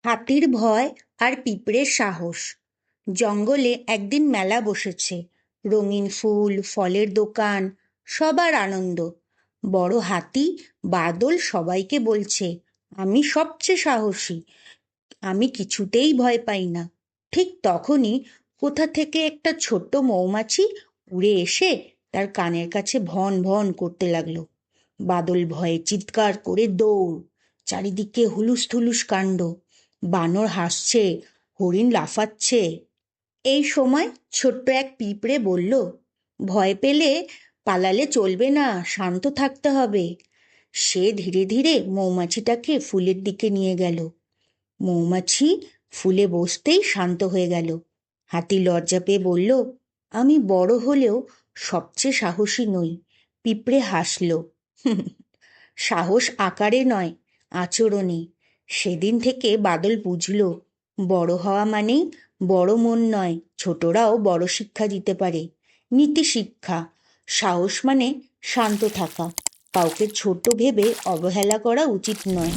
হাতির ভয় আর পিঁপড়ের সাহস। জঙ্গলে একদিন মেলা বসেছে। রঙিন ফুল, ফলের দোকান, সবার আনন্দ। বড় হাতি বাদল সবাইকে বলছে, আমি সবচেয়ে সাহসী, আমি কিছুতেই ভয় পাই না। ঠিক তখনই কোথা থেকে একটা ছোট্ট মৌমাছি উড়ে এসে তার কানের কাছে ভন ভন করতে লাগলো। বাদল ভয়ে চিৎকার করে দৌড়। চারিদিকে হুলুস থুলুস কাণ্ড। বানর হাসছে, হরিণ লাফাচ্ছে। এই সময় ছোট্ট এক পিঁপড়ে বলল, ভয় পেলে পালালে চলবে না, শান্ত থাকতে হবে। সে ধীরে ধীরে মৌমাছিটাকে ফুলের দিকে নিয়ে গেল। মৌমাছি ফুলে বসতেই শান্ত হয়ে গেল। হাতি লজ্জা পেয়ে বলল, আমি বড় হলেও সবচেয়ে সাহসী নই। পিঁপড়ে হাসল, সাহস আকারে নয়, আচরণে। সেদিন থেকে বাদল বুঝল, বড় হওয়া মানেই বড় মন নয়, ছোটরাও বড় শিক্ষা দিতে পারে। নীতি শিক্ষা, সাহস মানে শান্ত থাকা, কাউকে ছোট ভেবে অবহেলা করা উচিত নয়।